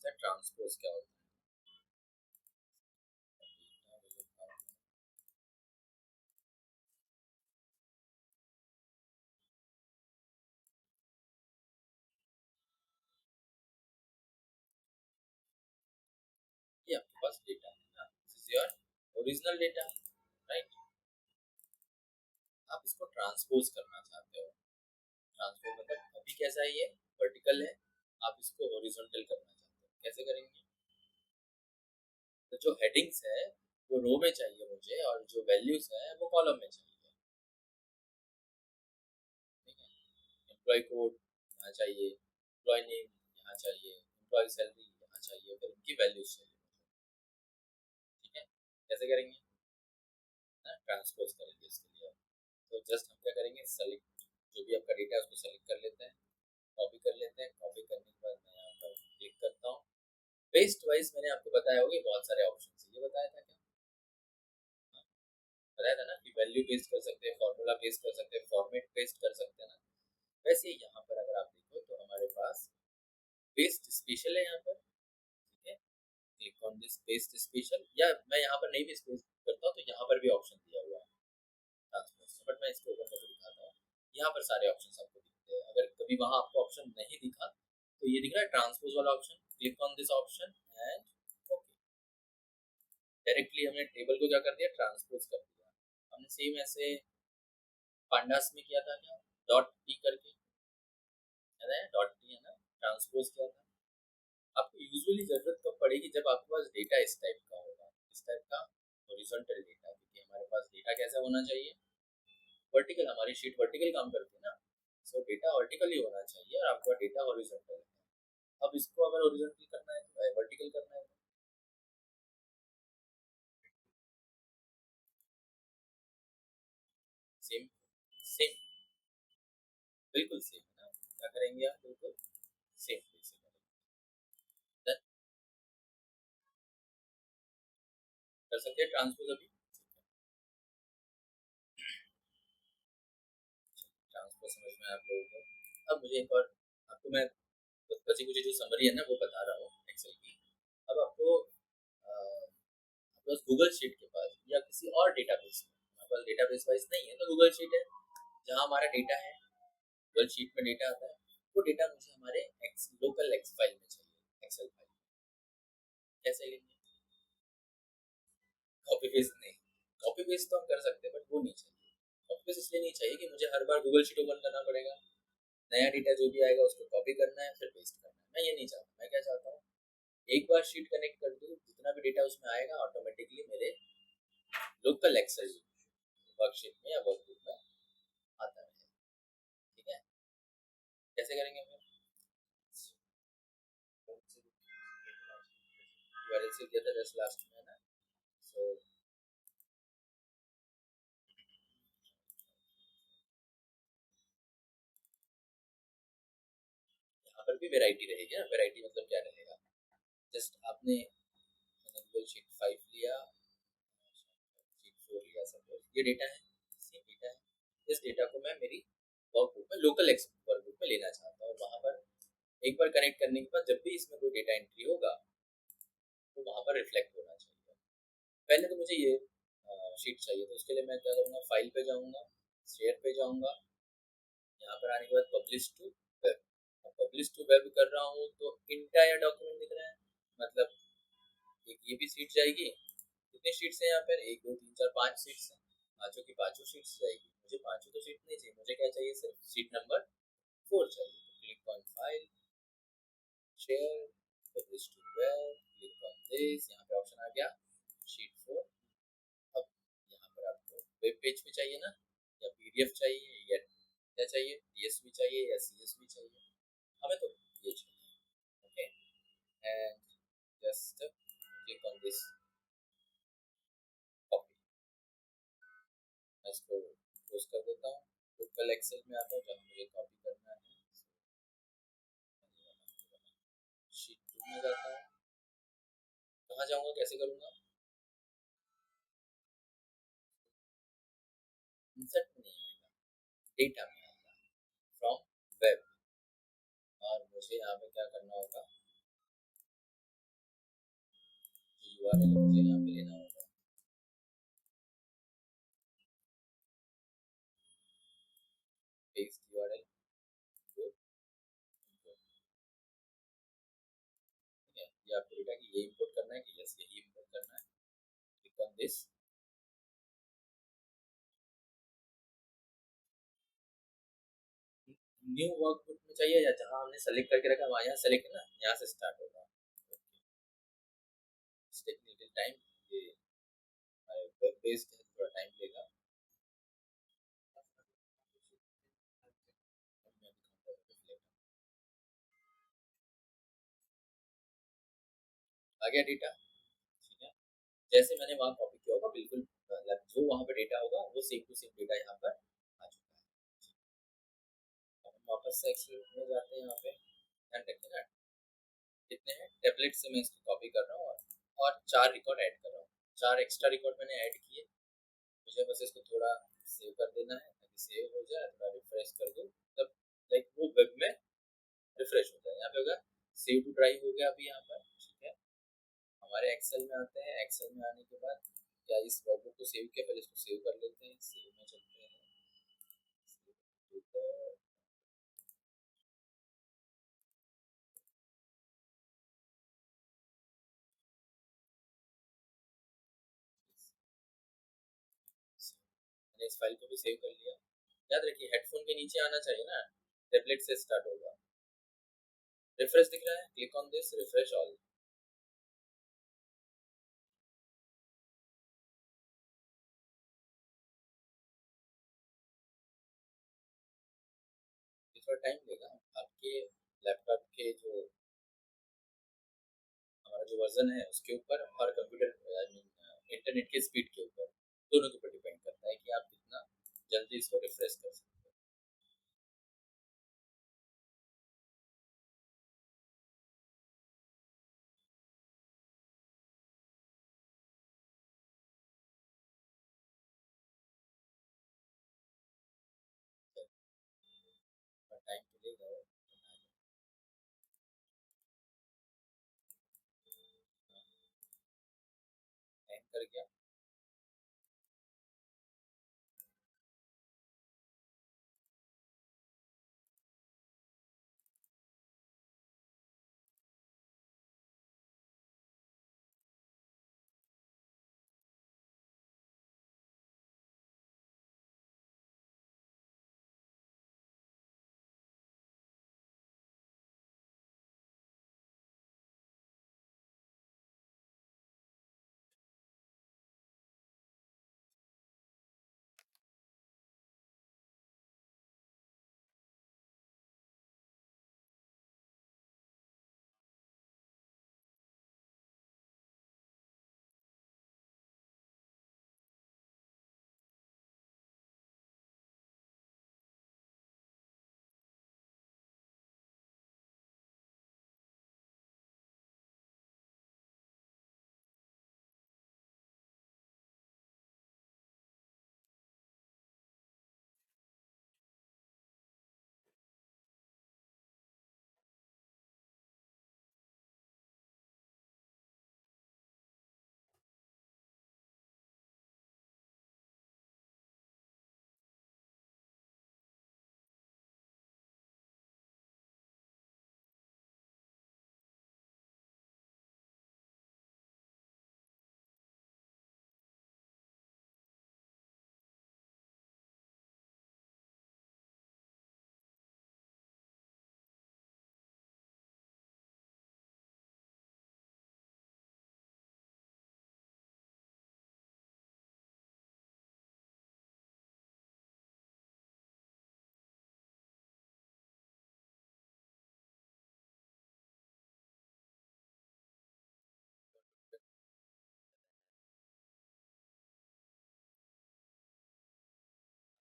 इसका ट्रांसपोज क्या होता है? ये आपके पास डेटा है ना, this is your original data, right. आप इसको ट्रांसपोज करना चाहते हो। ट्रांसपोज मतलब अभी कैसा है, ये वर्टिकल है, आप इसको हॉरिजॉन्टल करना चाहते हो, कैसे करेंगे? तो जो हेडिंग्स है वो रो में चाहिए मुझे, और जो वैल्यूज है वो कॉलम में चाहिए। ठीक है, एम्प्लॉय कोड यहाँ चाहिए, एम्प्लॉय नेम यहाँ चाहिए, एम्प्लॉय सैलरी यहाँ चाहिए, फिर इनकी वैल्यूज चाहिए। ठीक है, कैसे करेंगे ना, ट्रांसपोज करेंगे इसके लिए। तो जस्ट हम क्या करेंगे, सेलेक्ट जो भी आपका डेटा है उसको सेलेक्ट कर लेते हैं, कॉपी कर लेते हैं। कॉपी करने के बाद मैं यहाँ पर क्लिक करता हूँ। पेस्ट वाइज मैंने आपको बताया होगा बहुत सारे ऑप्शन है, ये बताया था क्या? हाँ, बताया था ना कि वैल्यू पेस्ट कर सकते हैं, फॉर्मूला पेस्ट कर सकते हैं, फॉर्मेट पेस्ट कर सकते हैं ना। वैसे ही यहाँ पर अगर आप देखो तो हमारे पास पेस्ट स्पेशल है यहाँ पर। ठीक है, click on this paste special, या मैं यहाँ पर नहीं भी पेस्ट करता हूँ तो यहाँ पर भी ऑप्शन दिया हुआ है ट्रांसपोज, बट मैं इसको ओपन करके दिखाता हूँ। यहाँ पर सारे ऑप्शन आपको दिखते हैं। अगर कभी वहां आपको ऑप्शन नहीं दिखा तो ये दिख रहा है ट्रांसपोज वाला option, click on this option and okay. Directly हमने टेबल को क्या कर दिया, ट्रांसपोज कर दिया। हमने सेम ऐसे पांडास में किया था क्या, डॉट टी करके, याद है डॉट टी है ना, ट्रांसपोज किया था। आपको यूजुअली जरूरत कब पड़ेगी, जब आपके पास डेटा इस टाइप का होगा, इस टाइप का हॉरिजॉन्टल डेटा, क्योंकि हमारे पास डेटा कैसा होना चाहिए, वर्टिकल, हमारी शीट वर्टिकल काम करती है ना। सो डेटा वर्टिकल ही होना चाहिए और आपका डेटा हॉरिजॉन्टल है। अब इसको अगर हॉरिजॉन्टल करना है तो वर्टिकल करना है। सेम सेम, बिल्कुल सेम है ना। क्या करेंगे आप, बिल्कुल सेम वैसे करेंगे। कर सकते हैं ट्रांसपोज अभी। ट्रांसपोज समझ में आप लोगों को। अब मुझे एक और, आपको मैं बची कुछ जो समरी है ना वो बता रहा हूँ एक्सेल की। अब आपको बस गूगल शीट के पास या किसी और डेटाबेस में, हमारे पास डेटाबेस वाइज नहीं है तो गूगल शीट है जहाँ हमारा डेटा है, गूगल शीट में डेटा आता है। वो डेटा मुझे हमारे लोकल एक्स फाइल में चाहिए, एक्सेल फाइल। कैसे लेंगे? कॉपी पेस्ट नहीं, कॉपी पेस्ट तो हम कर सकते हैं बट वो नहीं चाहिए। कॉपी पेस्ट इसलिए नहीं चाहिए कि मुझे हर बार गूगल शीट ओपन करना पड़ेगा, नया डेटा जो भी आएगा उसको कॉपी करना है फिर पेस्ट करना है। मैं ये नहीं चाहता। मैं क्या चाहता हूँ, एक बार शीट कनेक्ट कर दूँ, जितना भी डेटा उसमें आएगा ऑटोमेटिकली मेरे लोकल एक्सेल वर्कशीट में या वर्कबुक में आता है। ठीक है, कैसे करेंगे फिर? यूआरएल से किया था जस्ट लास्ट में ना। सो यहाँ पर भी वैरायटी रहेगी ना। वैरायटी मतलब क्या रहेगा, जस्ट आपने गूगल शीट 5 लिया, शीट 4 लिया, सपोज ये डेटा है, सेम डेटा है। इस डेटा को मैं मेरी वर्कबुक में, लोकल एक्सेल वर्कबुक में लेना चाहता हूँ, और वहाँ पर एक बार कनेक्ट करने के बाद जब भी इसमें कोई डेटा एंट्री होगा तो वहाँ पर रिफ्लेक्ट होना चाहिए। पहले तो मुझे ये शीट चाहिए, तो उसके लिए मैं क्या करूँगा, फाइल पे जाऊँगा, शेयर पे जाऊँगा, यहाँ पर आने के बाद publish to web. Publish to web कर रहा हूँ तो इंटायर डॉक्यूमेंट दिख रहा है, मतलब एक ये भी सीट जाएगी। कितनी शीट्स है यहाँ पर, एक दो तीन चार पांच शीट्स है, पांचों की पांचों शीट्स जाएगी। मुझे पांचों तो शीट नहीं चाहिए, मुझे क्या चाहिए, सिर्फ शीट नंबर 4 चाहिए। Click on file, share, publish to web, click on this, यहाँ पे ऑप्शन आ गया शीट 4। अब यहाँ पर आपको वेब पेज पे चाहिए ना, या पीडीएफ चाहिए, या क्या चाहिए, पीएसवी चाहिए या सीएसवी चाहिए, हमें तो ये चाहिए। Okay, and just click on this copy. मैं इसको क्लोज कर देता हूँ, लोकल एक्सेल में आता हूँ जहाँ मुझे कॉपी करना है। शीट 2 में जाता हूँ, कहाँ जाऊँगा, कैसे करूँगा, इंसर्ट में नहीं आएगा, डेटा में आएगा, फ्रॉम वेब। और मुझे यहाँ पे क्या करना होगा, URL मुझे यहाँ पे लेना होगा। पेस्ट URL, ठीक है, ये आपको बेटा कि ये इंपोर्ट करना है कि यस यही इंपोर्ट करना है। Click on this. New workbook में चाहिए या जहाँ हमने सेलेक्ट करके रखा वहाँ, यहाँ सेलेक्ट है ना, यहाँ से स्टार्ट होगा। टेक्निकल टाइम, ये वेब बेस्ड है, थोड़ा टाइम लेगा। आ गया डेटा, ठीक है। जैसे मैंने वहाँ कॉपी किया होगा बिल्कुल, मतलब जो वहाँ पे डेटा होगा वो सेम टू सेम डेटा यहाँ पर आ चुका है। अब हम वापस से एक्सेल में जाते हैं, यहाँ पे ध्यान रखिए ना, कितने हैं टेबलेट से मैं इसको कॉपी कर रहा हूँ और 4 रिकॉर्ड ऐड कर रहा हूँ। 4 एक्स्ट्रा रिकॉर्ड मैंने ऐड किए। मुझे बस इसको थोड़ा सेव कर देना है ताकि सेव हो जाए, थोड़ा रिफ्रेश कर दो, तब लाइक वो वेब में रिफ्रेश हो जाए। यहाँ पे होगा सेव टू ड्राइव हो गया अभी यहाँ पर, ठीक है। हमारे एक्सेल में आते हैं, एक्सेल में आने के बाद क्या इस वर्कबुक को सेव किया, पहले इसको सेव कर लेते हैं। सेव में चलते हैं, मैंने इस फाइल को भी सेव कर लिया। याद रखिए हेडफोन के नीचे आना चाहिए ना, टेबलेट से स्टार्ट होगा। रिफ्रेश दिख रहा है, click on this, refresh all. थोड़ा टाइम लेगा। आपके लैपटॉप के जो हमारा जो वर्जन है उसके ऊपर और कंप्यूटर आई मीन इंटरनेट के स्पीड के ऊपर, दोनों के ऊपर डिपेंड करता है कि आप कितना जल्दी इसको रिफ्रेश कर सकते हो। टाइम तो लेगा वो। टाइम कर गया।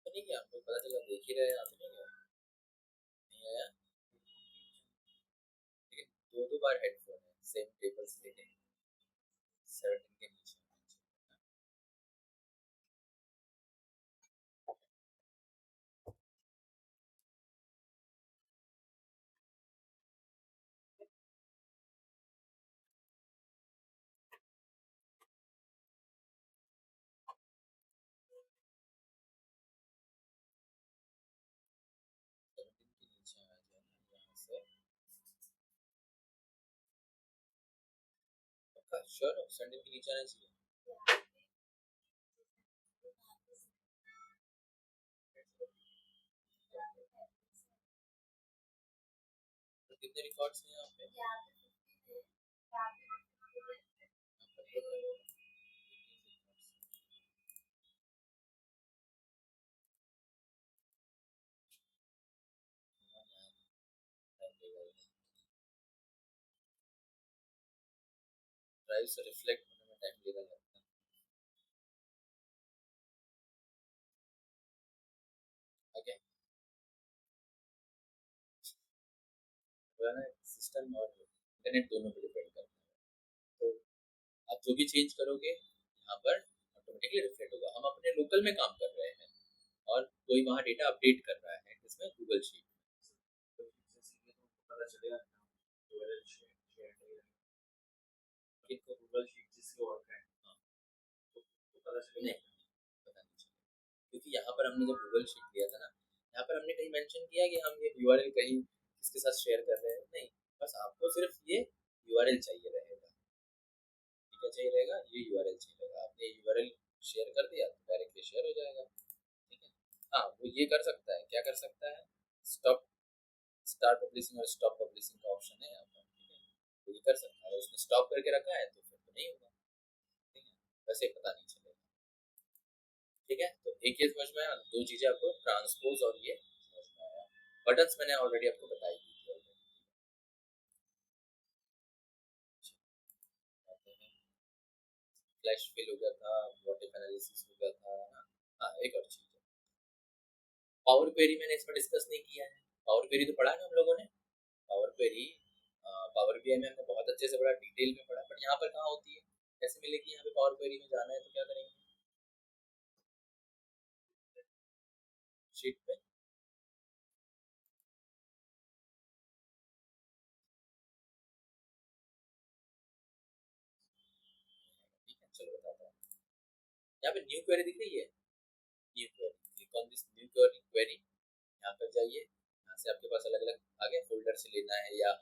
तो नहीं किया, आपको पता चला, देख ही रहे हैं आप, नहीं गया, नहीं आया। लेकिन दो दो बार हेडफोन है सेम टेबल से लेके 17 के नीचे। से पक्का श्योर हो संडे के नीचे आना चाहिए? तो कितने रिकॉर्ड्स हैं यहाँ पे? ड्राइव से रिफ्लेक्ट होने में टाइम लगेगा। ओके, सिस्टम और इंटरनेट दोनों पे डिपेंड करता है। तो आप जो भी चेंज करोगे यहाँ पर ऑटोमेटिकली रिफ्लेक्ट होगा। हम अपने लोकल में काम कर रहे हैं और कोई वहाँ डेटा अपडेट कर रहा है जिसमें गूगल शीट तो पता चलेगा किनको गूगल शीट जिसके और है हाँ तो पता चलेगा नहीं, पता नहीं चलेगा क्योंकि यहाँ पर हमने जब गूगल शीट लिया था ना, यहाँ पर हमने कहीं मेंशन किया कि हम ये यूआरएल कहीं किसके साथ शेयर कर रहे हैं, नहीं, बस आपको सिर्फ ये यूआरएल चाहिए रहेगा। क्या चाहिए रहेगा? ये यूआरएल चाहिए रहेगा। आपने यूआरएल शेयर कर दिया तो डायरेक्टली शेयर हो जाएगा। ठीक है, हाँ वो ये कर सकता है, क्या कर सकता है, स्टॉप स्टार्ट पब्लिशिंग और स्टॉप पब्लिशिंग का ऑप्शन है यहाँ पर। ठीक है, तो ये कर सकता है। उसने स्टॉप करके रखा है तो फिर तो नहीं होगा। ठीक है, वैसे पता नहीं चलेगा। ठीक है, तो एक ये समझ में आया, दो चीजें आपको ट्रांसपोज और ये समझ में आया। बटन्स मैंने ऑलरेडी आपको बताई दी थी ऑलरेडी। फ्लैश फिल हो गया था, व्हाट इफ एनालिसिस हो गया था ना। हाँ एक और चीज है, पावर क्वेरी मैंने इसमें डिस्कस नहीं किया है। पावर क्वेरी तो पढ़ा है ना हम लोगों ने, पावर क्वेरी पावर बीआई में हमने बहुत अच्छे से बड़ा डिटेल में पढ़ा, बट यहाँ पर कहाँ होती है, कैसे मिलेगी? यहाँ पे पावर क्वेरी में जाना है तो क्या करेंगे, शीट पे। ठीक है चलो बताता हूँ। यहाँ पे न्यू क्वेरी दिख रही है, new query, click on this new query. यहाँ पर जाइए, यहाँ से आपके पास अलग अलग आगे फोल्डर से लेना है या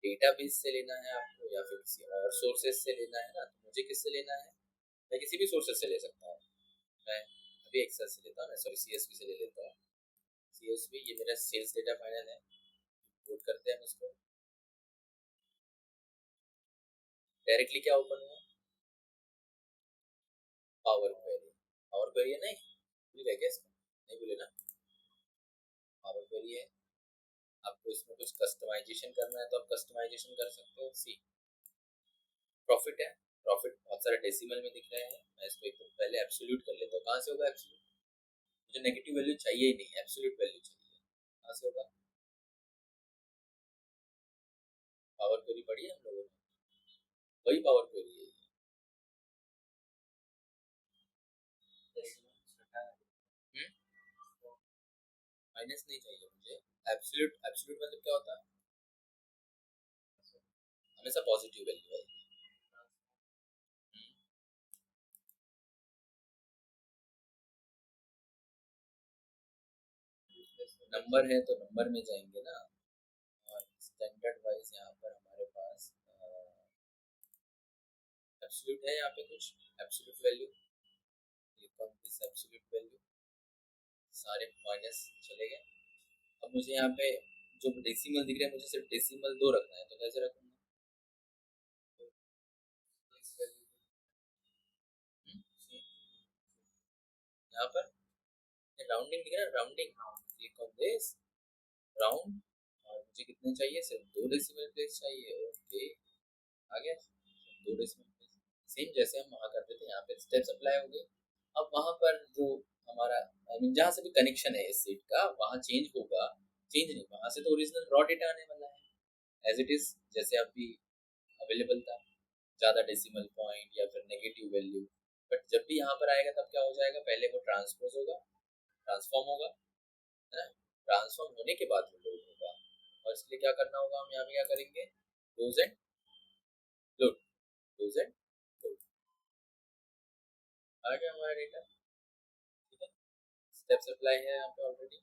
डेटाबेस से लेना है आपको या फिर किसी और सोर्सेज से लेना है ना। तो मुझे किससे लेना है, मैं किसी भी सोर्सेज से ले सकता हूँ। मैं अभी एक्सेल से लेता हूँ, मैं सॉरी सीएसवी से ले लेता हूँ। सीएसवी ये मेरा सेल्स डेटा फाइनल है, इंपोर्ट करते हैं हम इसको। डायरेक्टली क्या ओपन हुआ, पावर क्वेरी। पावर क्वेरी है, नहीं भूल गए क्या इसको, नहीं भूले ना, पावर क्वेरी है। आपको इसमें कुछ कस्टमाइजेशन करना है तो आप कस्टमाइजेशन कर सकते हो। सी प्रॉफिट है, प्रॉफिट बहुत सारे डेसिमल में दिख रहे हैं। मैं इसको एक तो पहले एब्सोल्यूट कर लेता हूँ। कहाँ से होगा एब्सोल्यूट, मुझे नेगेटिव वैल्यू चाहिए ही नहीं, एब्सोल्यूट वैल्यू चाहिए। कहाँ से होगा, पावर क्वेरी पढ़ी है हम लोगों ने, वही पावर क्वेरी है। माइनस नहीं चाहिए मुझे, एब्सोल्यूट। एब्सोल्यूट मतलब क्या होता है, हमेशा पॉजिटिव वैल्यू आएगी। नंबर है तो नंबर में जाएंगे ना, और स्टैंडर्ड वाइज यहाँ पर हमारे पास एब्सोल्यूट है, यहाँ पे कुछ absolute value, click on this absolute value, सारे माइनस चले गए। अब मुझे यहाँ पे जो डेसिमल दिख रहा है, मुझे सिर्फ डेसिमल दो रखना है, तो कैसे रखूंगा, यहाँ पर राउंडिंग दिख रहा है, rounding, click on this round, और मुझे कितने चाहिए, सिर्फ दो डेसिमल प्लेस चाहिए। ओके आ गया, दो डेसिमल प्लेस, सेम जैसे हम वहाँ करते थे। यहाँ पे स्टेप्स अप्लाई हो गए। अब वहाँ पर जो हमारा आई मीन जहाँ से भी कनेक्शन है इस सीट का, वहाँ चेंज होगा, चेंज नहीं, वहाँ से तो ओरिजिनल रॉ डेटा आने वाला है एज इट इज, जैसे अभी अवेलेबल था, ज़्यादा डेसिमल पॉइंट या फिर नेगेटिव वैल्यू। बट जब भी यहाँ पर आएगा तब क्या हो जाएगा, पहले वो ट्रांसपोज होगा, ट्रांसफॉर्म होगा, है ना, ट्रांसफॉर्म होने के बाद वो लोड होगा। और इसलिए क्या करना होगा, हम यहाँ पे क्या करेंगे, close and load, close and load, आ गया हमारा डेटा। ठीक है, स्टेप्स अप्लाई है यहाँ पे ऑलरेडी,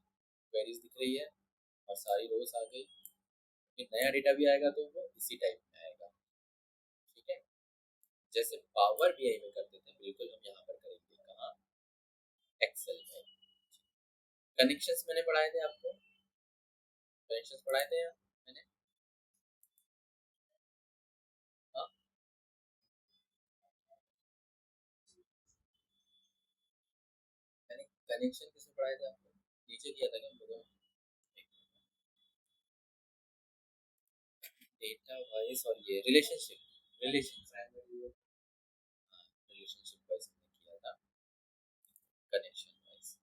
क्वेरीज दिख रही है और सारी रोज आ गई। फिर नया डेटा भी आएगा तो वो इसी टाइप में आएगा। ठीक है, जैसे पावर बीआई में करते थे बिल्कुल हम यहाँ पर करेंगे, कहाँ, एक्सेल में। कनेक्शंस मैंने पढ़ाए थे आपको, कनेक्शंस पढ़ाए थे यहाँ मैंने, हाँ कनेक्शन किसमें पढ़ाए थे आपको, नीचे किया था क्या हम लोगों ने, डेटा वाइज और ये रिलेशनशिप, रिलेशनशिप वाइज हमने किया था, connection wise.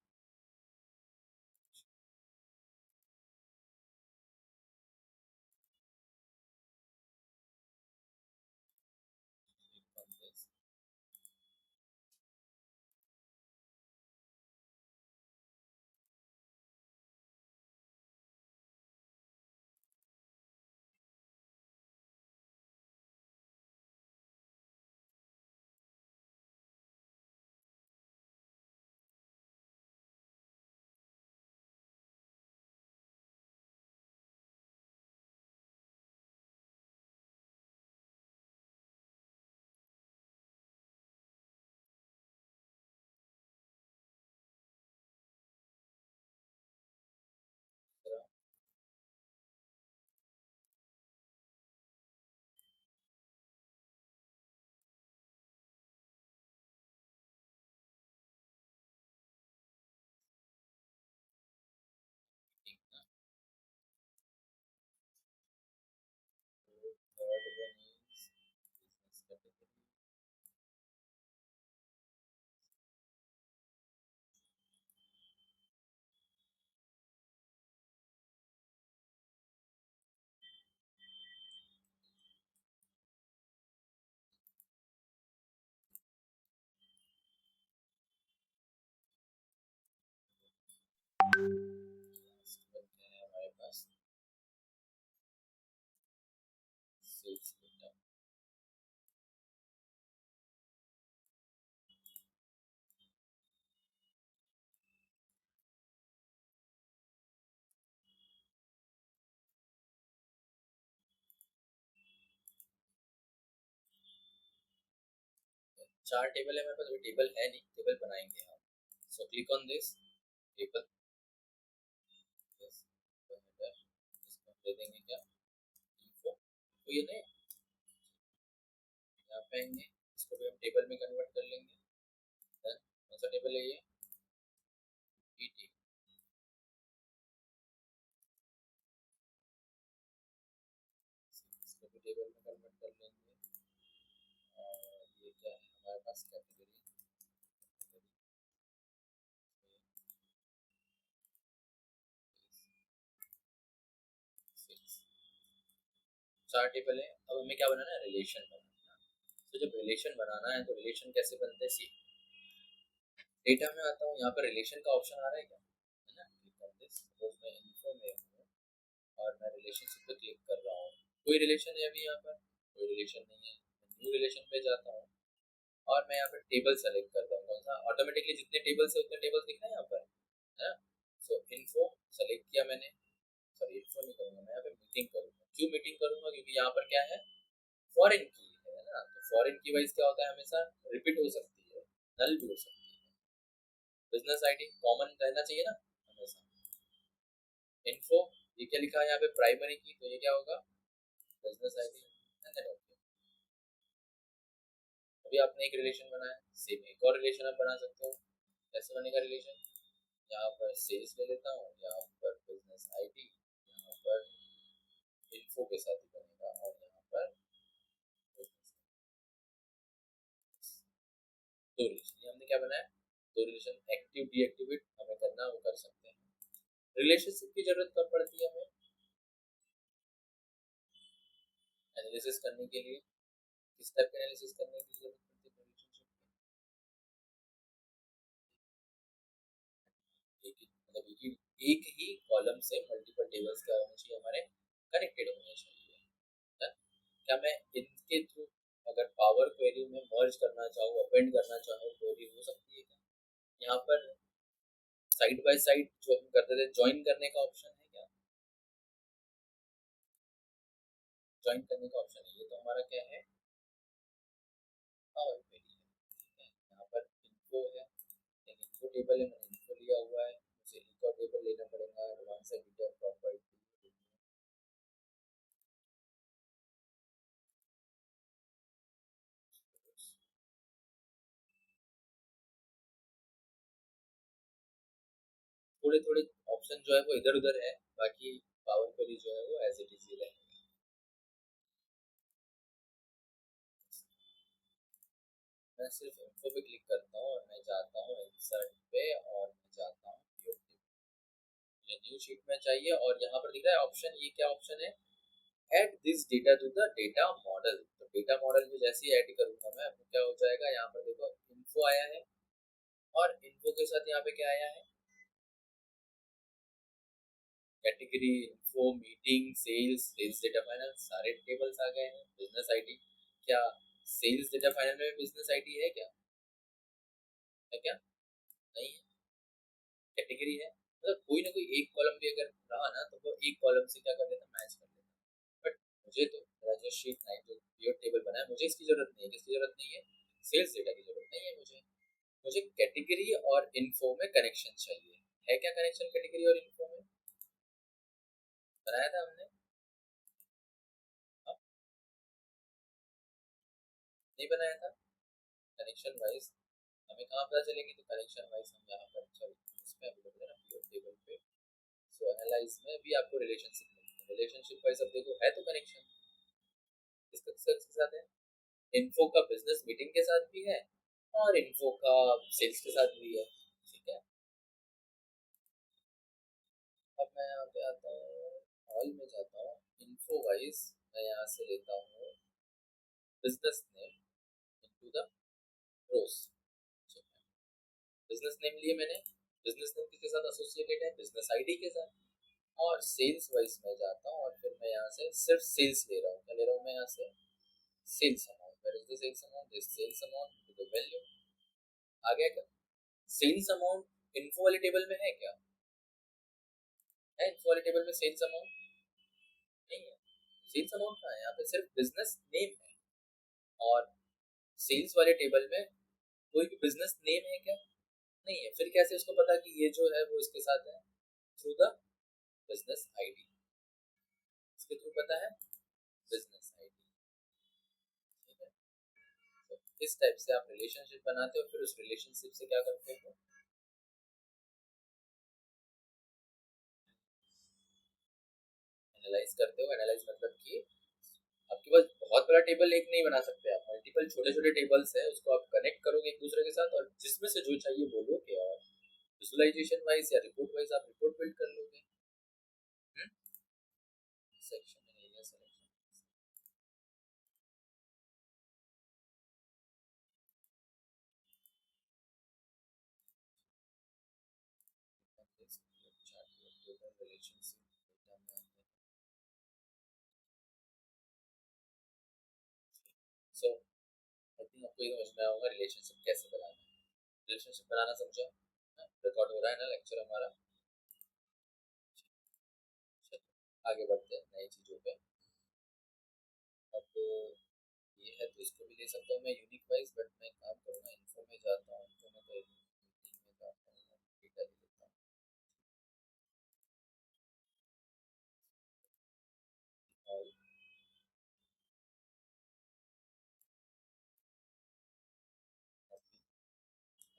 Third one is business category. 4 table है मेरे पास, अभी टेबल है नहीं, टेबल बनाएंगे हम। So click on this table, इसको दे देंगे क्या, इन्फो, तो ये नहीं, यहाँ पे आएंगे, इसको भी हम टेबल में कन्वर्ट कर लेंगे। देन कौन सा टेबल है ये, पीटी, इसको भी टेबल में कन्वर्ट कर लेंगे। और ये क्या है हमारे पास, कैटेगरी, चार टेबल है। अब हमें क्या बनाना है, रिलेशन बनाना है। तो जब रिलेशन बनाना है तो रिलेशन कैसे बनते हैं, सी डेटा में आता हूँ, यहाँ पर रिलेशन का ऑप्शन आ रहा है क्या, है ना, क्लिक ऑन दिस, सपोज मैं इन्फो में हूँ और मैं रिलेशनशिप पे क्लिक कर रहा हूँ, कोई रिलेशन है अभी यहाँ पर, कोई रिलेशन नहीं है, न्यू रिलेशन पे जाता हूँ और मैं यहाँ पर टेबल सेलेक्ट करता हूँ, कौन सा, ऑटोमेटिकली जितने टेबल्स है उतने टेबल्स दिख रहे हैं यहाँ पर, है ना। सो इन्फो सेलेक्ट किया मैंने, सॉरी इन्फो नहीं करूँगा मैं, यहाँ पे मीटिंग करूँगा, क्यों मीटिंग करूँगा, क्योंकि यहाँ पर क्या है, फॉरेन की है ना, तो फॉरेन की वाइज क्या होता है, हमेशा रिपीट हो सकती है, नल भी हो सकती है। बिजनेस आईडी कॉमन रहना चाहिए ना हमेशा। इन्फो, ये क्या लिखा है यहाँ पे, प्राइमरी की, तो ये क्या होगा, बिजनेस आईडी। अभी आपने एक रिलेशन बनाया, सेम एक और रिलेशन आप बना सकते हो। कैसे बनेगा रिलेशन, यहाँ पर सेल्स ले लेता हूँ, यहाँ पर बिजनेस आईडी, यहाँ पर इन्फो के साथ ही बनेगा, और यहाँ पर दो रिलेशन, हमने क्या बनाया, दो रिलेशन, एक्टिव डीएक्टिवेट हमें करना वो कर सकते हैं। रिलेशनशिप की जरूरत कब पड़ती है हमें, एनालिसिस करने के लिए, किस टाइप का एनालिसिस करने की जरूरत पड़ती है रिलेशनशिप में, मतलब एक ही कॉलम से मल्टीपल टेबल्स क्या होने चाहिए हमारे, कनेक्टेड होने चाहिए। है? क्या मैं इनके थ्रू अगर पावर क्वेरी में मर्ज करना चाहूँ, अपेंड करना चाहूँ, क्वेरी हो सकती है क्या, यहाँ पर साइड बाय साइड जो हम करते थे ज्वाइन करने का ऑप्शन है क्या, ज्वाइन करने का ऑप्शन है। ये तो हमारा क्या है, पावर क्वेरी है। यहाँ पर इन्फो है, एक इन्फो टेबल है, मैंने इन्फो लिया हुआ है, मुझे रिकॉर्ड टेबल लेना पड़ेगा, एडवांस एडिटर प्रॉपर्टी। थोड़े थोड़े ऑप्शन जो है वो इधर उधर है, बाकी पावर क्वेरी जो है वो एज इट इज ही रहेगा। मैं सिर्फ इन्फो पे क्लिक करता हूँ और मैं जाता हूँ इंसर्ट पे और मैं जाता हूँ व्यू टेबल। मुझे न्यू शीट में चाहिए और यहाँ पर दिख रहा है ऑप्शन, ये क्या ऑप्शन है, add this data to the data model. तो डेटा मॉडल को जैसे ही ऐड करूंगा मैं, तो क्या हो जाएगा, यहाँ पर देखो इन्फो आया है और इन्फो के साथ यहाँ पे क्या आया है, category, info, meeting, sales, sales data final, सारे टेबल्स आ गए हैं। बिजनेस आईडी, क्या सेल्स डेटा फाइनल में बिजनेस आईडी है क्या, है क्या, नहीं है। कैटेगरी है, मतलब कोई ना कोई एक कॉलम भी अगर रहा ना तो वो एक कॉलम से क्या कर देता, मैच कर देता। बट मुझे तो मेरा जो शीट 9 जो पीओ टेबल बना है, मुझे इसकी जरूरत नहीं है। किसकी जरूरत नहीं है, सेल्स डेटा की जरूरत नहीं है मुझे। मुझे कैटेगरी और इन्फो में कनेक्शन चाहिए। है क्या कनेक्शन कैटेगरी और इन्फो में, बनाया था हमने, हाँ, नहीं बनाया था। कनेक्शन वाइज हमें कहाँ पता चलेगी, तो कनेक्शन वाइज हम यहाँ पर, सॉरी इसमें अवेलेबल है ना पीओ टेबल पे। सो एनालाइज में भी आपको रिलेशनशिप मिलती है, रिलेशनशिप वाइज अब देखो है तो कनेक्शन किसके साथ है, इन्फो का बिजनेस मीटिंग के साथ भी है और इन्फो का सेल्स के साथ भी है। ठीक है, अब मैं यहाँ पे आता हूँ, हॉल में जाता हूँ, इन्फो वाइज मैं यहाँ से लेता हूँ business name into the rows. Business name लिए मैंने, बिजनेस नेम किसके साथ एसोसिएटेड है, बिजनेस आईडी के साथ। और सेल्स वाइज में जाता हूँ और फिर मैं यहाँ से सिर्फ सेल्स ले रहा हूँ। क्या ले रहा हूँ मैं यहाँ से, sales amount, where is the sales amount, this sales amount to the value. आ गया क्या, सेल्स अमाउंट इन्फो वाले टेबल में है क्या, है इन्फो वाले टेबल में सेल्स अमाउंट नहीं है। सेल्स अमाउंट कहाँ है, यहाँ पे सिर्फ बिजनेस नेम है। और सेल्स वाले टेबल में कोई भी बिजनेस नेम है क्या, नहीं है। फिर कैसे उसको पता कि ये जो है वो इसके साथ है, थ्रू द बिजनेस आईडी, इसके थ्रू पता है, बिजनेस आईडी। ठीक है, तो इस टाइप से आप रिलेशनशिप बनाते हो, फिर उस रिलेशनशिप से क्या करते हो, एनालाइज करते हो। एनालाइज मतलब कि आपके पास बहुत बड़ा टेबल एक नहीं बना सकते आप, मल्टीपल छोटे छोटे टेबल्स है, उसको आप कनेक्ट करोगे एक दूसरे के साथ और जिसमें से जो चाहिए वो लोगे और विजुअलाइजेशन वाइज या रिपोर्ट वाइज आप रिपोर्ट बिल्ड कर लोगे। Section and area selection, so I think आपको ये समझ में आएगा रिलेशनशिप कैसे बनाना है। रिलेशनशिप बनाना समझो, रिकॉर्ड हो रहा है ना लेक्चर हमारा। चलो, आगे बढ़ते हैं नई चीजों पे। अब ये है तो इसको भी ले सकता हूँ मैं यूनिक वाइज, बट मैं काम करूँगा इन्फो में जाता हूँ, इन्फो में तो मीटिंग में जाता हूँ, डेटा ले लेता हूँ और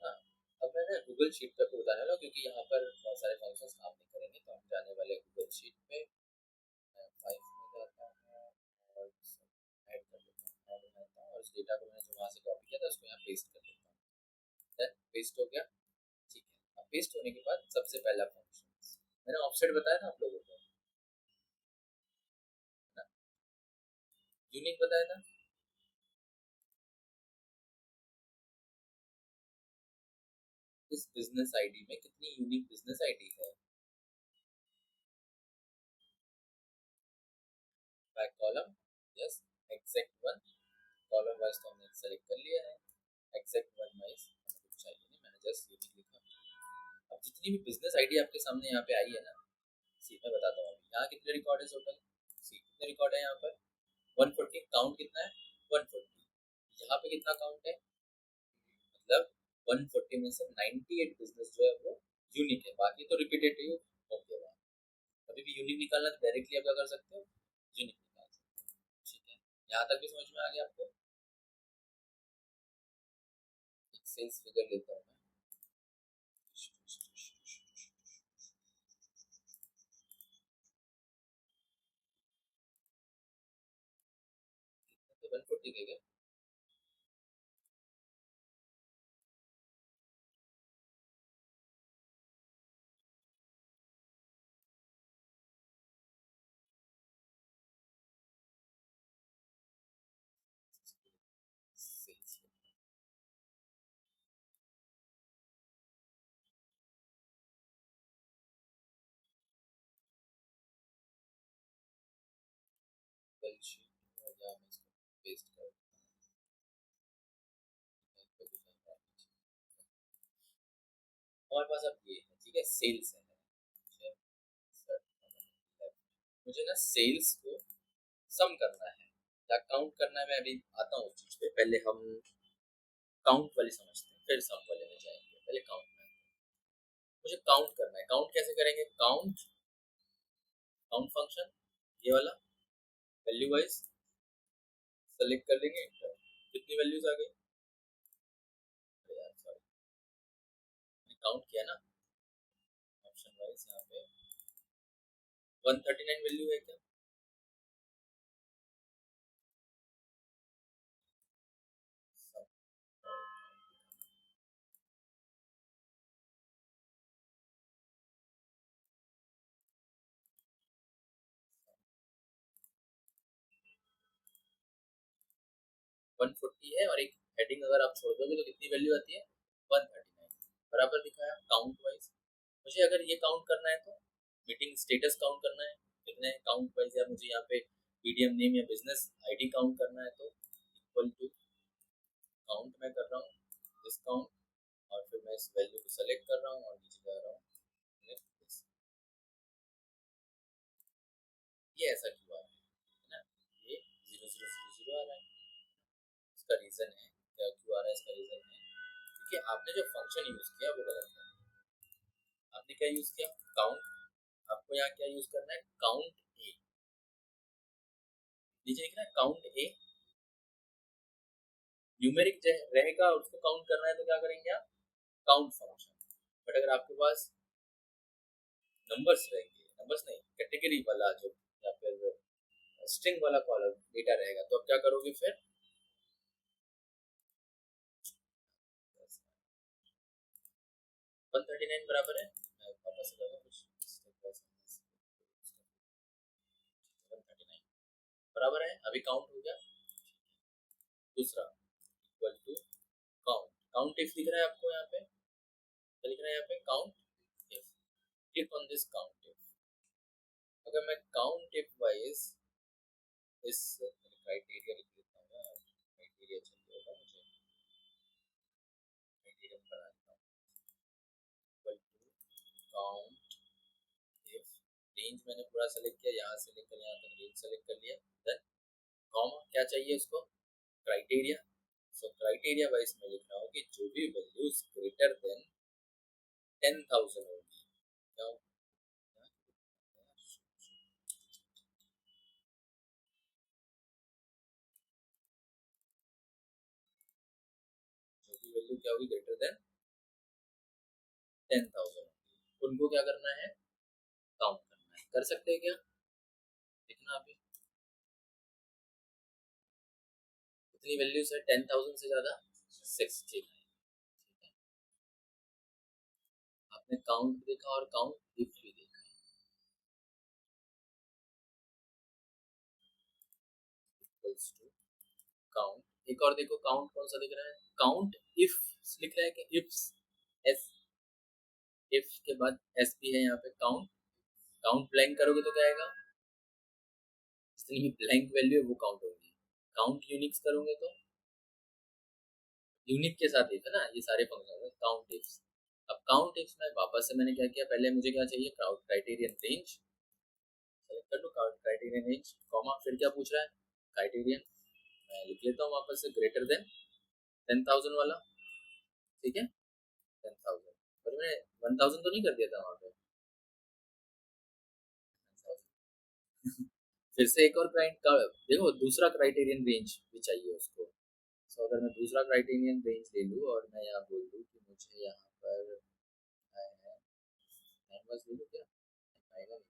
हाँ, अब मैं ना गूगल शीट पे आपको बताने वाला हूँ, क्योंकि यहाँ पर बहुत सारे फंक्शंस काम नहीं करेंगे, तो हम जाने वाले गूगल शीट पे। मैं 5 में जाता हूँ और ऐड कर लेता हूँ, ऐड बनाता हूँ और उस डेटा को मैंने जो वहाँ से कॉपी किया था उसको यहाँ पेस्ट कर देता हूँ। देन पेस्ट हो गया। ठीक है, अब पेस्ट होने के बाद सबसे पहला फंक्शन मैंने ऑफसेट बताया था आप लोगों को, है ना, यूनिक बताया था। इस बिजनेस आईडी में कितनी यूनिक बिजनेस आईडी है, by column, yes, exact one, column wise तो हमने सेलेक्ट कर लिया है, एग्जैक्ट वन वाइज हमें कुछ चाहिए नहीं, मैंने जस्ट यूनिक लिखा। अब जितनी भी बिजनेस आईडी आपके सामने यहाँ पे आई है ना, सी मैं बताता हूँ यहाँ कितने रिकॉर्ड है टोटल, सी कितने रिकॉर्ड है यहाँ पर, 140 काउंट कितना है 140, यहाँ पे कितना काउंट है, मतलब 140 में से 98 बिजनेस जो है वो यूनिक है, बाकी तो रिपीटेटिव हो गया। अभी भी यूनिक निकालना तो डायरेक्टली आप क्या कर सकते हो, यूनिक निकाल सकते हो। ठीक है, यहाँ तक भी समझ में आ गया आपको। सेल्स फिगर लेता हूँ मैं 140 के क्या सेल्स बैलेंस शीट, और यहाँ मैं इसको पेस्ट कर हमारे पास अब ये है, ठीक है, सेल्स है। मुझे ना सेल्स को सम करना है या काउंट करना है, मैं अभी आता हूँ उस चीज पे, पहले हम काउंट वाली समझते हैं फिर सम वाले में जाएंगे, पहले काउंट में। मुझे काउंट करना है, काउंट कैसे करेंगे, काउंट काउंट फंक्शन ये वाला वैल्यू वाइज सेलेक्ट कर लेंगे, कितनी वैल्यूज आ गई, अरे यार सॉरी, काउंट किया ना ऑप्शन वाइज, यहाँ पे 139 वैल्यू है क्या, सब 140 है, और एक हेडिंग अगर आप छोड़ दोगे तो कितनी वैल्यू आती है 139, बराबर दिखाया काउंट वाइज। मुझे अगर ये काउंट करना है तो मीटिंग स्टेटस काउंट करना है कितने काउंट वाइज, या मुझे यहाँ पे पीडीएम नेम या बिजनेस आईडी काउंट करना है तो इक्वल टू काउंट मैं कर रहा हूँ डिस्काउंट, और फिर मैं इस वैल्यू को सेलेक्ट कर रहा हूँ और नीचे जा रहा हूँ next। ये ऐसा क्यों आ रहा है ना, ये 0000 आ रहा है, इसका रीजन है क्या क्यों आ रहा है, इसका रीजन है क्योंकि आपने जो फंक्शन यूज किया वो गलत है। आपने क्या यूज किया काउंट, आपको यहाँ क्या यूज करना है काउंट ए, नीचे लिखना है काउंट ए, न्यूमेरिक रहेगा उसको काउंट करना है तो क्या करेंगे आप काउंट फंक्शन। बट अगर आपके पास नंबर्स रहेंगे, नंबर्स नहीं कैटेगरी वाला जो या फिर स्ट्रिंग वाला कॉलम डेटा रहेगा तो आप क्या करोगे फिर 139 बराबर है, मैं वापस से करूंगा कुछ 139 बराबर है, अभी काउंट हो गया। दूसरा equal to count, count if दिख रहा है आपको यहाँ पे, क्या लिख रहा है यहाँ पे count if, click on this count if. अगर मैं काउंट इफ वाइज इस क्राइटेरिया लिख देता हूँ ना, क्राइटेरिया चाहिए होगा मुझे, क्राइटेरिया बना देता हूँ equal to count if, range मैंने पूरा सेलेक्ट किया, यहाँ से लेकर यहाँ तक रेंज सेलेक्ट कर लिया, देन कॉमा क्या चाहिए उसको क्राइटेरिया। सो क्राइटेरिया वाइज मैं लिख रहा हूँ कि जो भी वैल्यूज ग्रेटर देन 10,000 होगी, क्या जो भी वैल्यू क्या होगी ग्रेटर देन 10,000 उनको क्या करना है काउंट करना है, कर सकते हैं क्या, देखना अभी कितनी वैल्यूज है 10,000 से ज्यादा 69, आपने काउंट देखा और काउंट इफ भी देखा, इक्वल्स टू काउंट, एक और देखो काउंट कौन सा दिख रहा है काउंट इफ, लिख रहा है कि इफ्स, एस, इफ के बाद एस भी है यहाँ पे काउंट, काउंट ब्लैंक करोगे तो क्या आएगा, जितनी भी ब्लैंक वैल्यू है वो काउंट होगी, काउंट यूनिक्स करोगे तो यूनिक के साथ ही था ना ये सारे फंक्शन काउंट इफ्स। अब काउंट इफ्स में वापस से मैंने क्या किया, पहले मुझे क्या चाहिए क्राइटेरियन रेंज, सेलेक्ट कर लो क्राइटेरियन रेंज कॉमा, फिर क्या पूछ रहा है क्राइटेरियन मैं लिख लेता हूँ वापस से, ग्रेटर देन 10,000 वाला, ठीक है 10,000, पर मैंने 1,000 तो नहीं कर दिया था वहाँ पे। फिर से एक और क्राइट का देखो, दूसरा क्राइटेरियन रेंज भी चाहिए उसको। तो अगर मैं दूसरा क्राइटेरियन रेंज ले लूँ और मैं यहाँ बोल दूँ कि मुझे यहाँ पर कैनवस ले लूँ क्या, आएगा नहीं,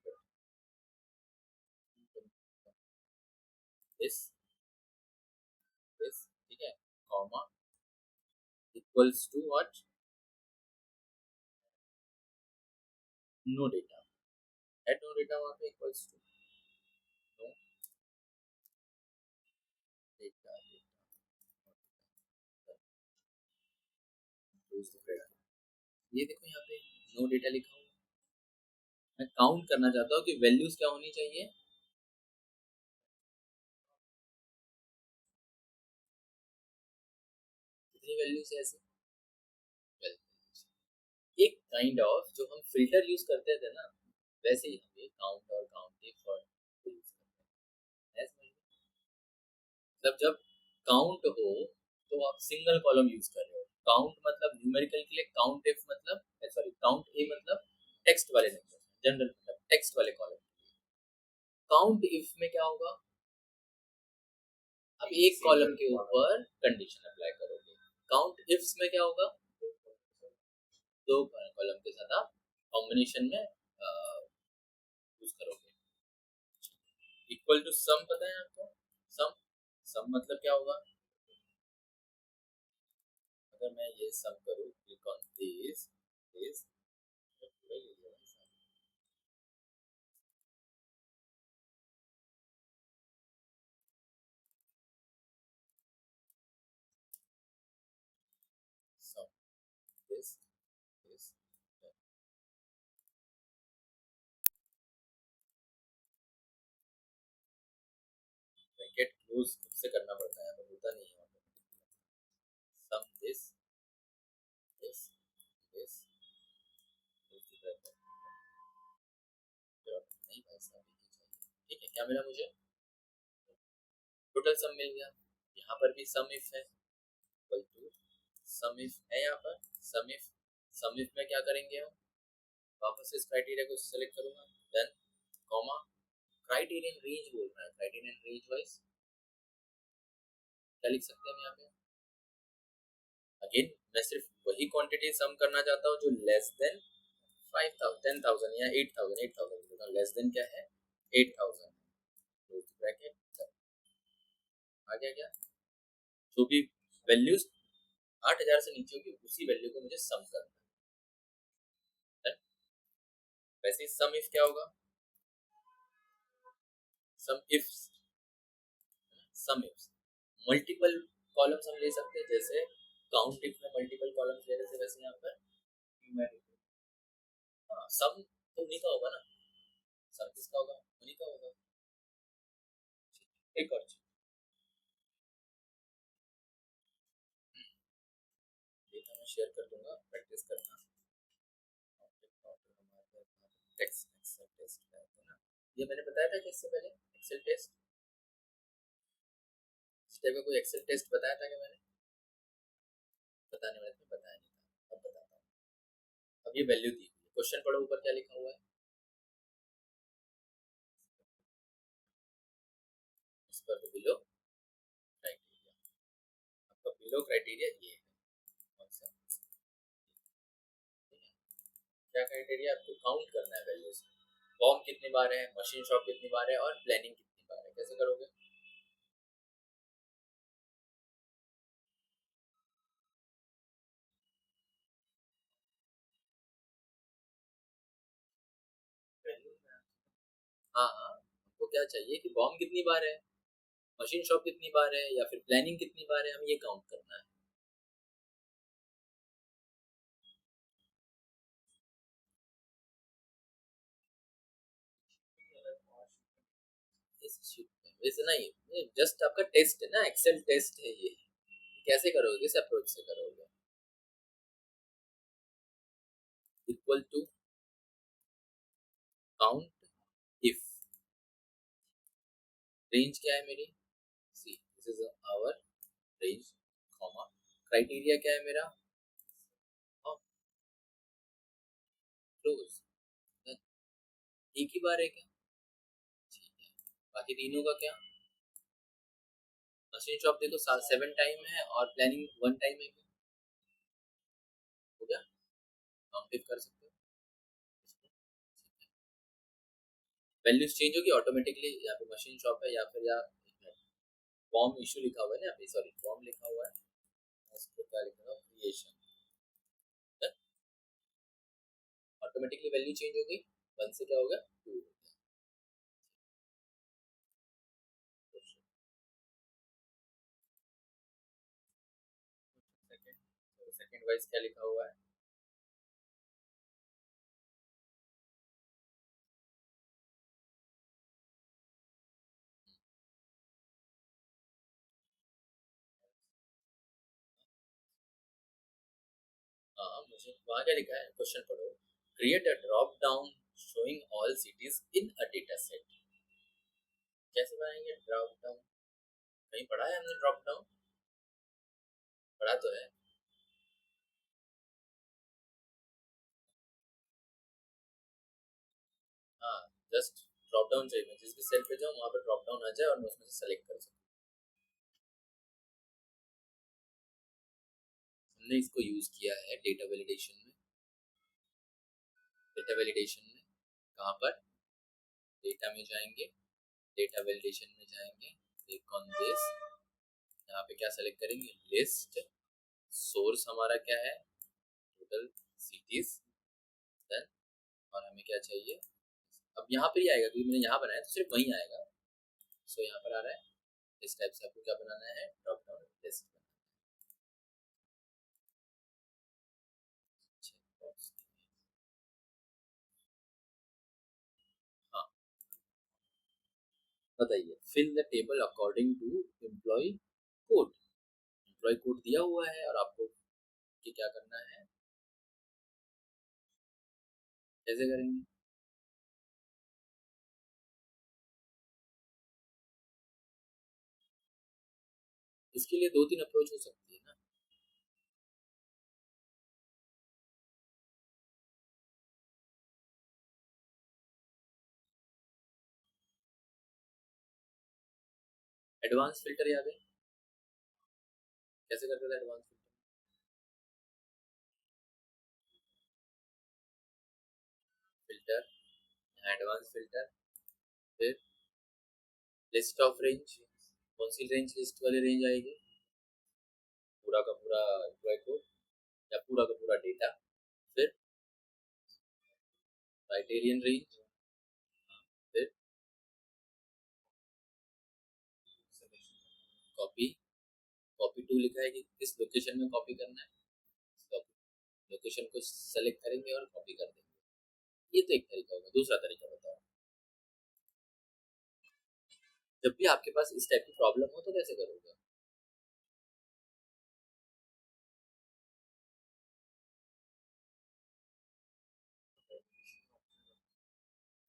दिस दिस ठीक है, comma equals to what, no data, at no data वहाँ पे इक्वल्स टू नो डेटा, ये देखो यहाँ पे नो डेटा लिखा हुआ। मैं काउंट करना चाहता हूँ कि वैल्यूज क्या होनी चाहिए, कितनी वैल्यूज है ऐसे, एक काइंड ऑफ जो हम फिल्टर यूज करते थे ना, वैसे ही हम ये काउंट और काउंटिंग फॉर यूज करते हैं। मतलब जब काउंट हो तो आप सिंगल कॉलम यूज कर रहे हो, काउंट मतलब न्यूमेरिकल के लिए, काउंट इफ मतलब सॉरी काउंट ए मतलब टेक्स्ट वाले नंबर, जनरल मतलब टेक्स्ट वाले कॉलम। काउंट इफ में क्या होगा, अब एक कॉलम के ऊपर कंडीशन अप्लाई करोगे। काउंट इफ्स में क्या होगा, दो कॉलम के साथ आप कॉम्बिनेशन में यूज करोगे। इक्वल टू सम पता है आपको, सम, सम मतलब क्या होगा, अगर मैं ये सम करूं, click on this sum this bracket close खुद से करना पड़ता है, पर होता नहीं है। सम दिस दिस नहीं भाई साहब, ठीक है क्या मिला मुझे, टोटल सम मिल गया। यहाँ पर भी सम इफ है, इक्वल टू सम इफ है, यहाँ पर सम इफ में क्या करेंगे हम, वापस इस क्राइटेरिया को सेलेक्ट करूंगा, देन कॉमा क्राइटेरियन रेंज बोल रहा है, क्राइटेरियन रेंज वाइज क्या लिख सकते हैं हम यहाँ पे, अगेन मैं सिर्फ वही क्वांटिटी सम करना चाहता हूँ जो लेस देन 5,000 10,000 या 8,000 8,000, लेस देन क्या है 8,000, ब्रैकेट आ गया क्या, जो भी वैल्यूज 8,000 से नीचे होगी उसी वैल्यू को मुझे सम करना है। वैसे सम इफ क्या होगा, sum if sum if multiple columns हम ले सकते हैं, जैसे काउंट इफ में मल्टीपल कॉलम्स ले रहे थे, वैसे यहाँ पर हाँ सम तो उन्हीं का होगा ना, सम किसका होगा, उन्हीं का होगा। एक और चीज मैं शेयर कर दूंगा, प्रैक्टिस करना, टेक्स्ट एक्सेल टेस्ट है ना, ये मैंने बताया था कि इससे पहले एक्सेल टेस्ट, इस टाइप का कोई एक्सेल टेस्ट बताया था कि मैंने, बताने वाले थे बताया नहीं था, अब बताता हूँ। अब ये वैल्यू दी हुई है, क्वेश्चन पढ़ो ऊपर क्या लिखा हुआ है, इस पर बिलो क्राइटेरिया, आपका बिलो क्राइटेरिया ये है, कौन सा, क्या क्राइटेरिया, आपको काउंट करना है वैल्यूज, फॉर्म कितनी बार है, मशीन शॉप कितनी बार है, और प्लानिंग कितनी बार है, कैसे करोगे, हाँ हाँ, आपको क्या चाहिए कि बॉम्ब कितनी बार है, मशीन शॉप कितनी बार है, या फिर प्लानिंग कितनी बार है, हम ये काउंट करना है। इस शीट में वैसे नहीं, ये जस्ट आपका टेस्ट है ना, एक्सेल टेस्ट है ये, कैसे करोगे, किस अप्रोच से करोगे, equal to count if, range क्या है मेरी see this is our range comma criteria क्या है मेरा क्लोज एक ही बार है क्या ठीक है बाकी तीनों का क्या मशीन शॉप देखो 7 टाइम है और प्लानिंग 1 टाइम है क्या हो गया काउंट कर सकते हो वैल्यूज चेंज होगी ऑटोमेटिकली यहाँ पे मशीन शॉप है या फिर या फॉर्म इशू लिखा हुआ है ना यहाँ पे सॉरी फॉर्म लिखा हुआ है उसको क्या लिखा हुआ क्रिएशन ऑटोमेटिकली वैल्यू चेंज हो गई 1 से क्या हो गया 2 सेकंड सेकंड वाइज क्या लिखा हुआ है हाँ मुझे वहाँ क्या लिखा है क्वेश्चन पढ़ो create a drop down showing all cities in a data set कैसे बनाएंगे ड्रॉप डाउन कहीं पढ़ा है हमने ड्रॉप डाउन पढ़ा तो है हाँ जस्ट ड्रॉप डाउन चाहिए मैं जिस भी सेल पे जाऊँ वहाँ पे ड्रॉप डाउन आ जाए और मैं उसमें से सेलेक्ट कर सकूँ हमने इसको यूज किया है डेटा वैलिडेशन में कहाँ पर डेटा में जाएंगे डेटा वैलिडेशन में जाएंगे क्लिक ऑन दिस यहाँ पे क्या सेलेक्ट करेंगे लिस्ट सोर्स हमारा क्या है टोटल सिटीज देन और हमें क्या चाहिए अब यहाँ पे ही आएगा क्योंकि मैंने यहाँ बनाया तो सिर्फ वहीं आएगा सो यहाँ पर आ रहा है इस टाइप से आपको क्या बनाना है ड्रॉप डाउन लिस्ट हाँ बताइए fill the table according to employee code employee code दिया हुआ है और आपको कि क्या करना है कैसे करेंगे इसके लिए 2-3 अप्रोच हो सकती है ना एडवांस फिल्टर याद है कैसे करते थे एडवांस फिल्टर एडवांस फिल्टर फिर लिस्ट ऑफ रेंज कौन सी रेंज लिस्ट वाली रेंज आएगी पूरा का पूरा एम्प्लॉय कोड या पूरा का पूरा डेटा फिर क्राइटेरियन रेंज फिर कॉपी कॉपी टू लिखा है कि किस लोकेशन में कॉपी करना है लोकेशन को सेलेक्ट करेंगे और कॉपी कर देंगे ये तो एक तरीका होगा दूसरा तरीका बताओ जब भी आपके पास इस टाइप की प्रॉब्लम हो तो कैसे करोगे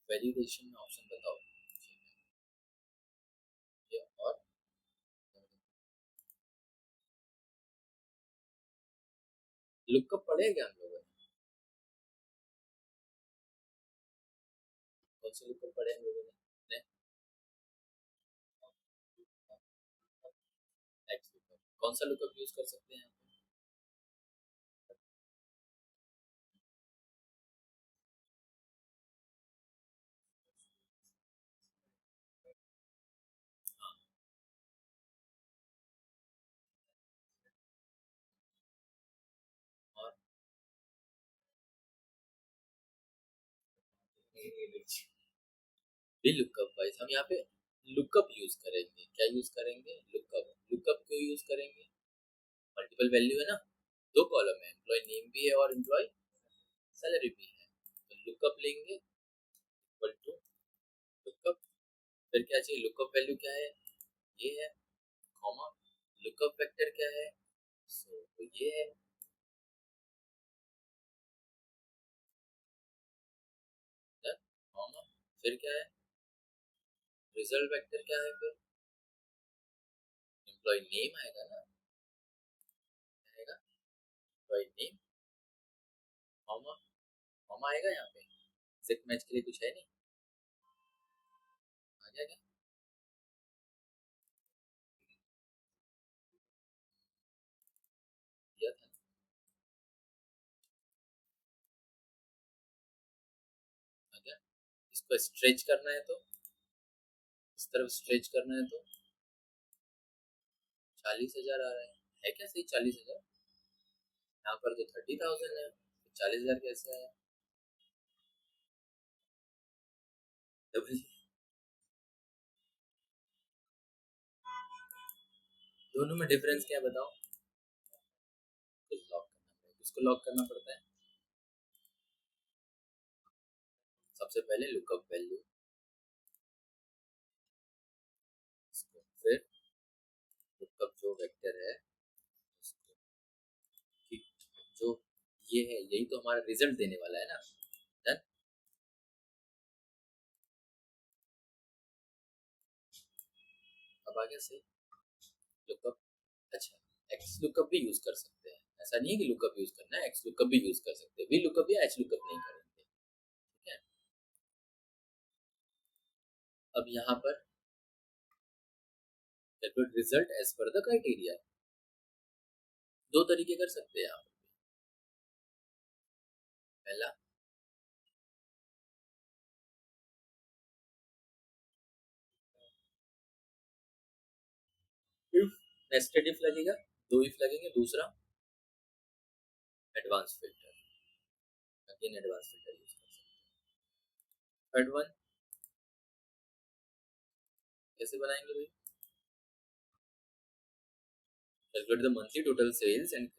वैलिडेशन ऑप्शन बताओ ये और लुकअप पढ़े क्या हम लोगों ने कौन से लुकअप पढ़े हम लोगों ने नेक्स्ट लुकअप कौन सा लुकअप यूज कर सकते हैं हाँ और भी लुकअप वाइज हम यहाँ पे लुकअप यूज करेंगे क्या यूज करेंगे लुकअप लुकअप क्यों यूज करेंगे मल्टीपल वैल्यू है ना 2 कॉलम है एम्प्लॉय नेम भी है और एम्प्लॉय सैलरी भी है तो लुकअप लेंगे इक्वल टू लुकअप फिर क्या चाहिए लुकअप वैल्यू क्या है ये है कॉमा लुकअप वेक्टर क्या है सो तो ये है कॉमा फिर क्या है रिजल्ट वेक्टर क्या है फिर एम्प्लॉय नेम आएगा ना, आएगा एम्प्लॉय नेम, कॉमा कॉमा आएगा यहाँ पे, एग्जैक्ट मैच के लिए कुछ है नहीं, आ गया क्या? दिया था, आ गया। इसको स्ट्रेच करना है तो इस तरफ स्ट्रेच करना है तो 40,000 आ रहा है क्या सही? 40,000 यहाँ पर तो 30,000 है, 40,000 कैसे आया? डबल, दोनों में डिफरेंस क्या है बताओ? कुछ लॉक करना पड़ेगा, किसको लॉक करना पड़ता है? सबसे पहले लुकअप वैल्यू, फिर लुकअप जो वेक्टर है उसको, ठीक, जो ये है यही तो हमारा रिजल्ट देने वाला है ना। डन। अब आ गया सही लुकअप। अच्छा, एक्स लुकअप भी यूज कर सकते हैं, ऐसा नहीं है कि लुकअप यूज करना है, एक्स लुकअप भी यूज कर सकते हैं, वी लुकअप या एच लुकअप नहीं करेंगे, ठीक है। अब यहाँ पर calculate result as per the criteria, दो तरीके कर सकते हैं आप। पहला, इफ नेस्टेड इफ लगेगा, दो इफ लगेंगे, दूसरा advance filter, again advance filter use कर सकते हैं। थर्ड वन कैसे बनाएंगे भाई? Calculate the monthly total sales and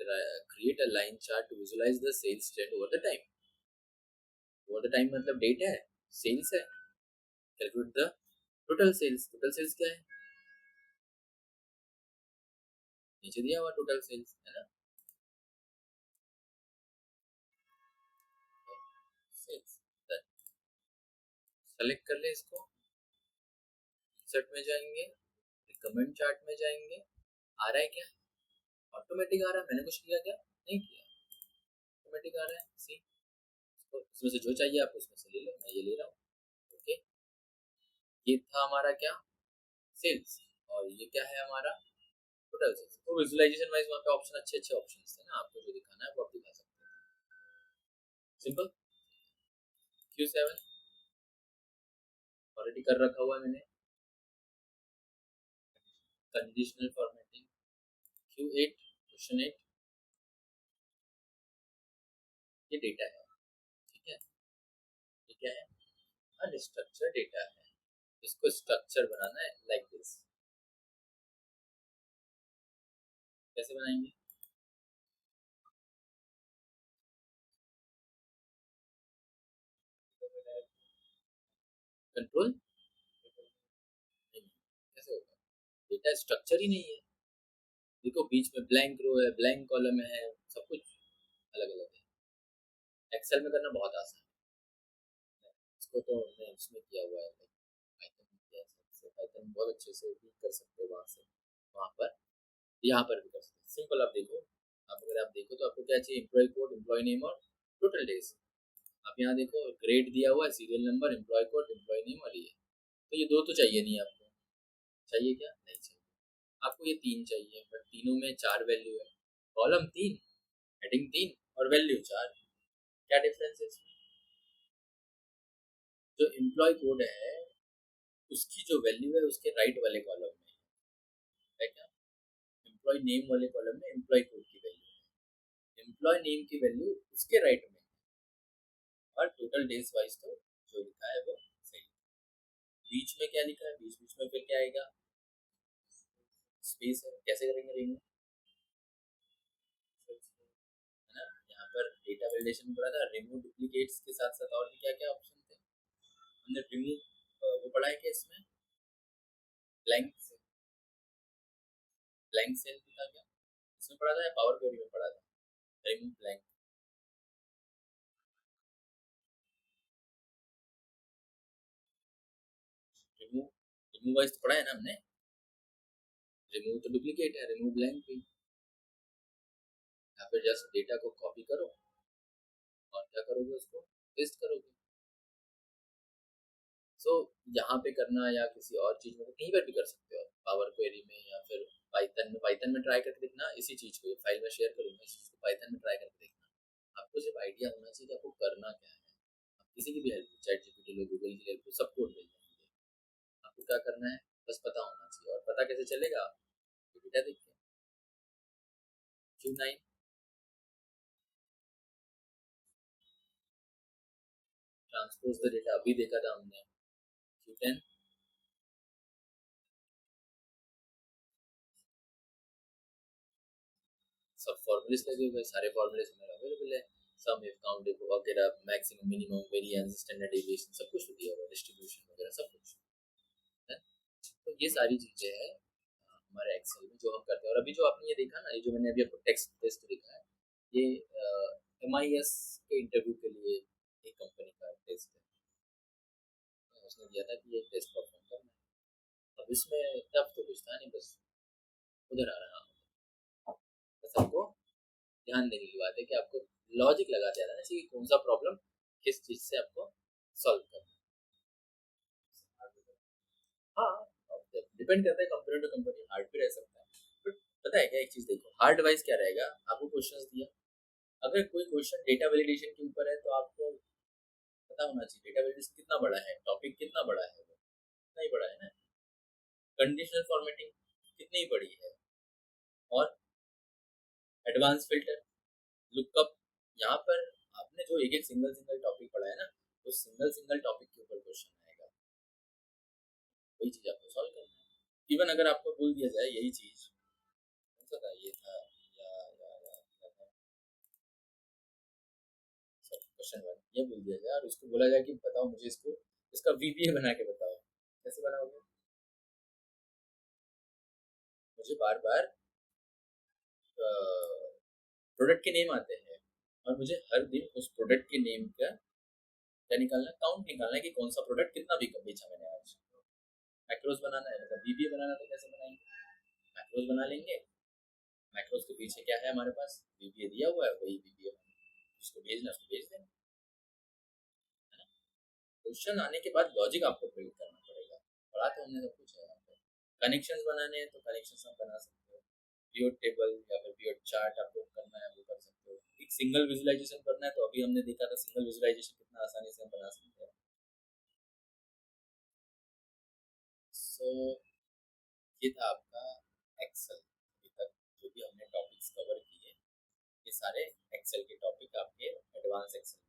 create a line chart to visualize the sales trend over the time. Over the time मतलब डेट है, सेल्स है, calculate the total sales, total sales क्या है? नीचे दिया हुआ टोटल सेल्स है ना, सेल्स। सेलेक्ट कर ले इसको, इंसर्ट में जाएंगे, रिकमेंड चार्ट में जाएंगे, आ रहा है क्या? ऑटोमेटिक आ रहा है, मैंने कुछ किया क्या? नहीं किया, ऑटोमेटिक आ रहा है। सी, इसमें से जो चाहिए आप उसमें से ले लो, मैं ये ले रहा हूँ। ओके, ये था हमारा क्या? सेल्स। और ये क्या है हमारा? Total sales. तो विजुअलाइजेशन वाइज वहाँ पे ऑप्शन, अच्छे अच्छे ऑप्शन थे ना, आपको जो दिखाना है वो आप दिखा सकते हैं। सिंपल। Q7 ऑलरेडी कर रखा हुआ है मैंने, कंडीशनल फॉर्मेटिंग। Q8 क्वेश्चन 8, ये डेटा है, ठीक है, ये क्या है? अनस्ट्रक्चर्ड डेटा है, इसको स्ट्रक्चर बनाना है लाइक दिस। कैसे बनाएंगे? कंट्रोल नहीं, कैसे होगा? डेटा स्ट्रक्चर ही नहीं है, देखो बीच में ब्लैंक रो है, ब्लैंक कॉलम है, सब कुछ अलग अलग है। एक्सेल में करना बहुत आसान है, इसको तो हमने उसमें किया हुआ है, पाइथन में किया है, पाइथन बहुत अच्छे से भी कर सकते हो वहाँ से, वहाँ पर, यहाँ पर भी कर सकते हैं। सिंपल, आप देखो, आप अगर आप देखो तो आपको क्या चाहिए? एम्प्लॉय कोड, एम्प्लॉय नेम और टोटल डेज। आप यहाँ देखो ग्रेड दिया हुआ है, serial number, employee code, employee name और ये, तो ये दो तो चाहिए नहीं आपको, चाहिए क्या? नहीं चाहिए आपको, ये तीन चाहिए, बट तीनों में चार वैल्यू है, कॉलम तीन, हेडिंग तीन और वैल्यू चार, क्या डिफरेंस है इसमें? जो एम्प्लॉय कोड है उसकी जो वैल्यू है उसके राइट वाले कॉलम में है क्या? एम्प्लॉय नेम वाले कॉलम में एम्प्लॉय कोड की वैल्यू है, एम्प्लॉय नेम की वैल्यू उसके राइट में, और टोटल डेज वाइज तो जो लिखा है वो सही। बीच में क्या लिखा है? बीच बीच में फिर क्या आएगा? स्पेस है, कैसे करेंगे रिमूव? है ना, यहाँ पर डेटा वैलिडेशन में पढ़ा था, रिमूव डुप्लीकेट्स के साथ साथ और भी क्या क्या ऑप्शन थे हमने रिमूव, वो पढ़ा है क्या इसमें? ब्लैंक, ब्लैंक सेल भी था क्या इसमें? पढ़ा था या पावर क्वेरी में पढ़ा था? Remove blank, remove, remove wise तो पढ़ा है ना हमने, रिमूव तो डुप्लीकेट है, रिमूव ब्लैंक भी। यहाँ पे जस्ट डेटा को कॉपी करो और क्या करोगे, उसको पेस्ट करोगे। सो यहाँ पे करना या किसी और चीज में, कहीं पर भी कर सकते हो, पावर क्वेरी में या फिर पाइथन में। पाइथन में ट्राई करके देखना इसी चीज को, फाइल में शेयर करूंगा, इस चीज को पाइथन में ट्राई करके देखना। आपको सिर्फ आइडिया होना चाहिए कि आपको करना क्या है। आप किसी की भी हेल्प, चैट जीपीटी लो, गूगल की हेल्प लो, सब कोड मिल जाएंगे। आपको क्या करना है, बस पता होना चाहिए। और पता कैसे चलेगा, डेटा देख के। Q9 ट्रांसपोज द डेटा अभी देखा था हमने। Q10 सब फॉर्मूलेस लगे हुए, सारे फॉर्मूलेस हमारे अवेलेबल है। सम, इफ, काउंट, इफ वगैरह, maximum, minimum, variance, standard deviation, सब कुछ दिया हुआ है, डिस्ट्रीब्यूशन वगैरह सब कुछ है। तो ये सारी चीजें हैं हमारे एक्सेल में जो हम करते हैं। और अभी जो आपने ये देखा ना, ये जो मैंने अभी आपको टेक्स्ट टेस्ट दिखा है, ये MIS के इंटरव्यू के लिए एक कंपनी का टेस्ट है। उसने दिया था कि ये टेस्ट परफॉर्म करना है। अब इसमें टफ तो कुछ था नहीं, बस उधर आ रहा हूँ। बस आपको ध्यान देने की बात है कि आपको लॉजिक लगा दिया था ना कि कौन सा प्रॉब्लम किस चीज से आपको सॉल्व करना है। हाँ, डिपेंड करता है कंपनी टू कंपनी, हार्ड भी रह सकता है। बट पता है क्या, एक चीज देखो, हार्ड वाइज क्या रहेगा, आपको क्वेश्चंस दिया, अगर कोई क्वेश्चन डेटा वैलिडेशन के ऊपर है तो आपको पता होना चाहिए डेटा वैलिडेशन कितना बड़ा है, टॉपिक कितना बड़ा है, वो कितना ही बड़ा है ना। कंडीशनल फॉर्मेटिंग कितनी बड़ी है, और एडवांस फिल्टर, लुकअप। यहाँ पर आपने जो एक एक सिंगल सिंगल टॉपिक पढ़ा है ना, उस सिंगल सिंगल टॉपिक के ऊपर क्वेश्चन आएगा, वही चीज आपको सॉल्व करना है। इवन अगर आपको बोल दिया जाए यही चीज, कौन सा था ये था, क्या था, क्वेश्चन वन, ये बोल दिया जाए और उसको बोला जाए कि बताओ मुझे इसको, इसका VBA बना के बताओ, कैसे बनाओगे। मुझे बार बार प्रोडक्ट के नेम आते हैं, और मुझे हर दिन उस प्रोडक्ट के नेम का क्या निकालना, काउंट निकालना है कि कौन सा प्रोडक्ट कितना बेचा मैंने आज। मैक्रोस बनाना है, मतलब VBA बनाना, तो कैसे बनाएंगे, मैक्रोस बना लेंगे। मैक्रोस के पीछे क्या है हमारे पास, VBA दिया हुआ है, वही VBA जिसको भेजना उसको भेज देना, है ना। क्वेश्चन आने के बाद लॉजिक आपको बिल्ड करना पड़ेगा। पढ़ा तो हमने सब कुछ है यहाँ पे। कनेक्शंस बनाने हैं तो कनेक्शंस हम बना सकते हो, पिवट टेबल या फिर पिवट चार्ट आपको करना है वो कर सकते हो। एक सिंगल विजुअलाइजेशन करना है तो अभी हमने देखा था सिंगल विजुअलाइजेशन कितना आसानी से हम बना सकते हैं। सो ये था आपका एक्सेल। अभी तक जो भी हमने टॉपिक्स कवर किए, ये सारे एक्सेल के टॉपिक आपके एडवांस एक्सेल